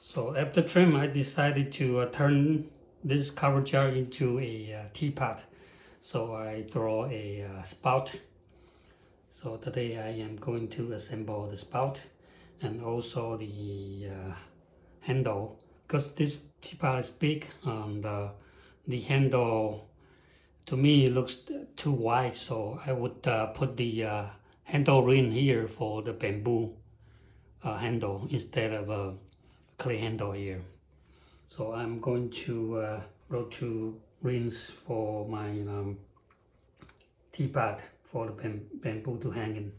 So after trim, I decided to turn this cover jar into a teapot. So I draw a spout. So today I am going to assemble the spout and also the handle. Because this teapot is big, and the handle to me looks too wide, so I would put the handle ring here for the bamboo handle instead of a clay handle here. So I'm going to roll 2 rings for my teapot for the bamboo to hang in.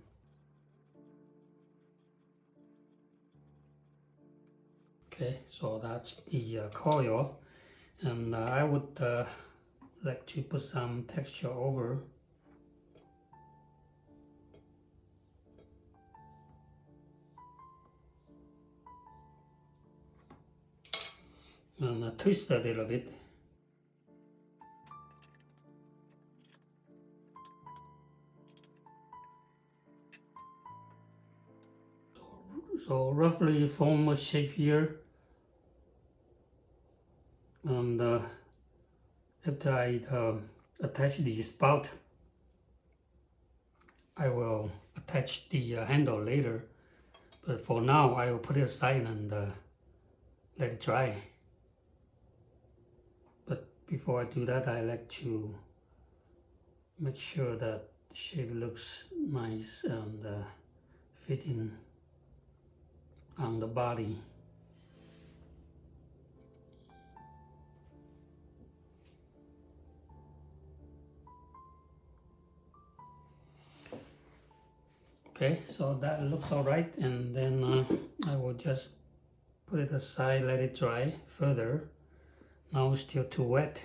Okay, so that's the coil, and I would like to put some texture over. And twist a little bit. So roughly form a shape here, and after I attach the spout, I will attach the handle later, but for now I will put it aside and let it dry. But before I do that, I like to make sure that the shape looks nice and fitting on the body. Okay, so that looks all right, and then I will just put it aside, let it dry further. Now it's still too wet.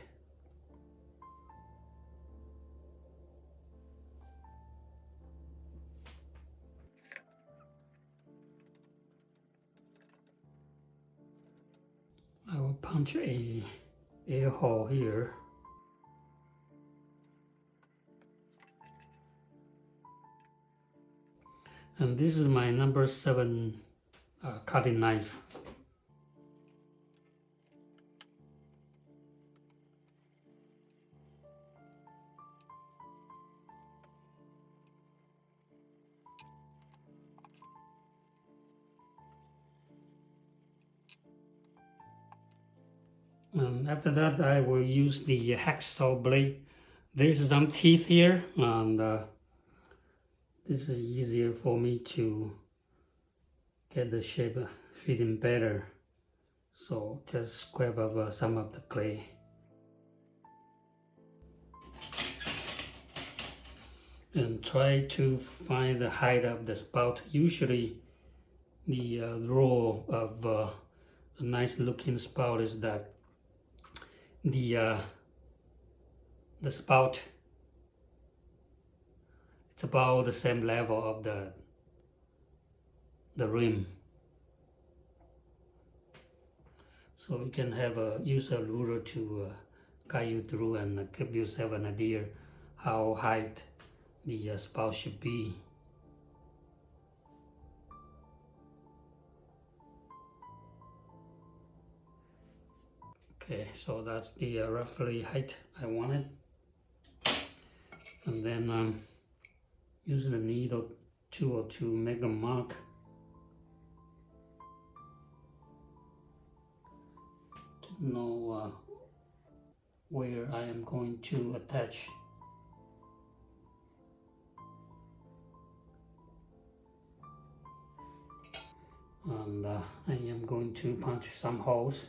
I will punch a air hole here. And this is my number 7 cutting knife. And after that, I will use the hacksaw blade. There's some teeth here, and this is easier for me to get the shape fitting better. So just scrape up some of the clay. And try to find the height of the spout. Usually the rule of a nice looking spout is that the spout, it's about the same level of the rim. So you can have use a ruler to guide you through and give yourself an idea how high the spout should be. Okay, so that's the roughly height I wanted. And then use the needle tool to make a mark. To know where I am going to attach. And I am going to punch some holes.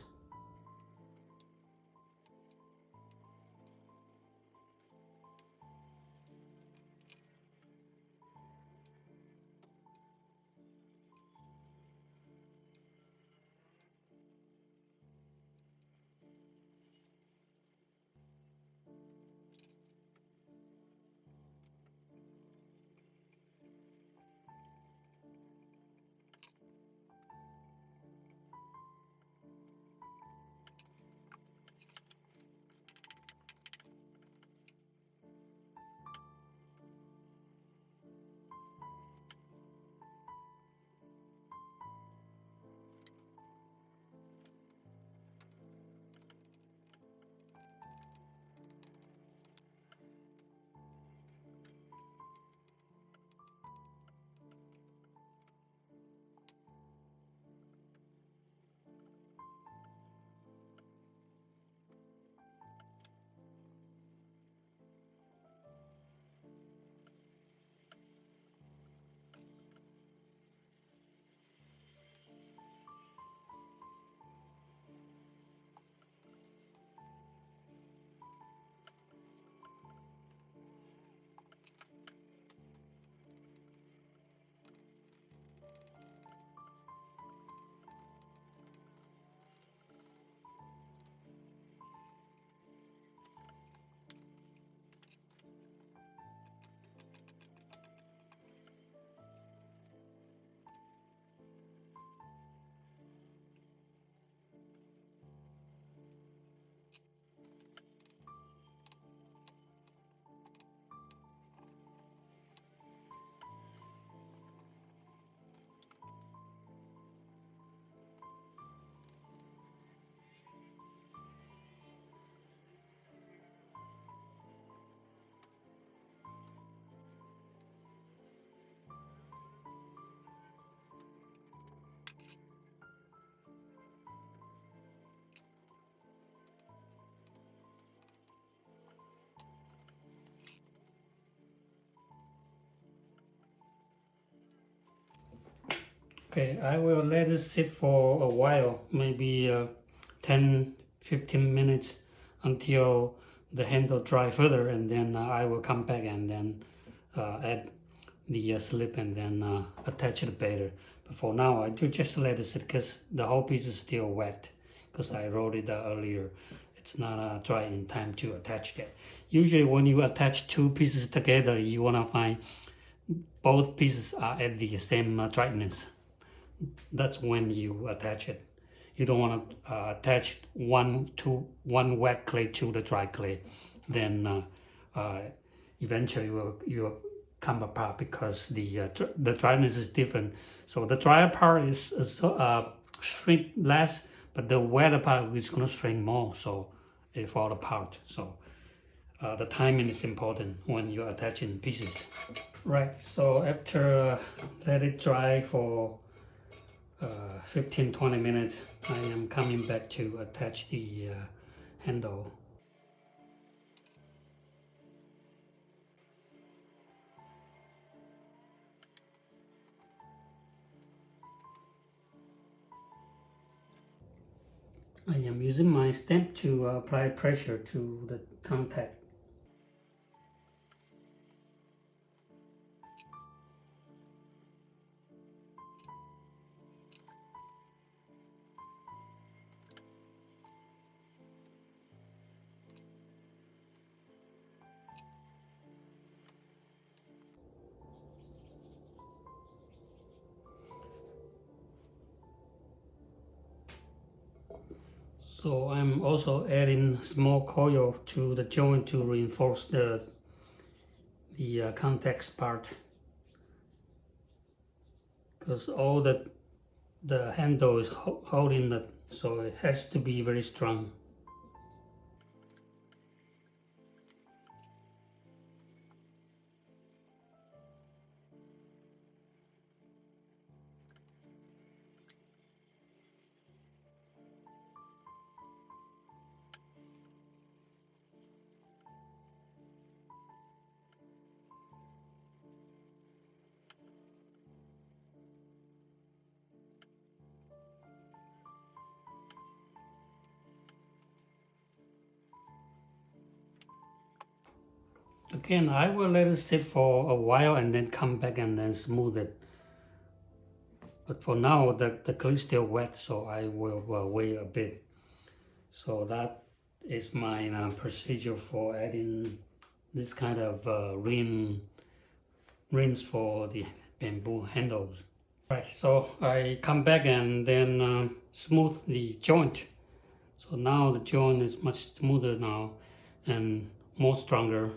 Okay, I will let it sit for a while, maybe 10-15 minutes until the handle dry further, and then I will come back and then add the slip and then attach it better. But for now, I do just let it sit because the whole piece is still wet because I rolled it earlier. It's not dry in time to attach it. Usually when you attach two pieces together, you want to find both pieces are at the same dryness. That's when you attach it. You don't want to attach one wet clay to the dry clay. Then eventually you'll come apart because the dryness is different. So the drier part is shrink less, but the wetter part is going to shrink more, so it fall apart. So the timing is important when you're attaching pieces. Right, so after let it dry for 15-20 minutes, I am coming back to attach the handle. I am using my stamp to apply pressure to the contact. So I'm also adding small coil to the joint to reinforce the contact part, because all the handle is holding it, so it has to be very strong. Again, I will let it sit for a while and then come back and then smooth it. But for now, the clay is still wet, so I will wait a bit. So that is my procedure for adding this kind of rings for the bamboo handles. Right, so I come back and then smooth the joint. So now the joint is much smoother now and more stronger.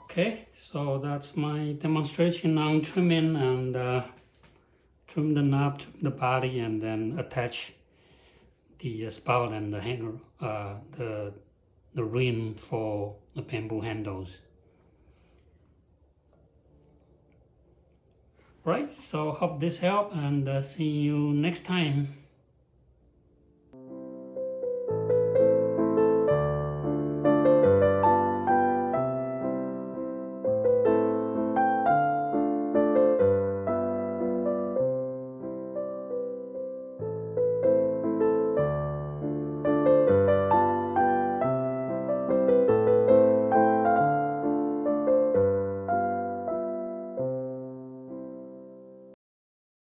Okay, so that's my demonstration on trimming and trim the knob, trim the body, and then attach the spout and the handle, the ring for the bamboo handles. Right, so hope this helped, and see you next time.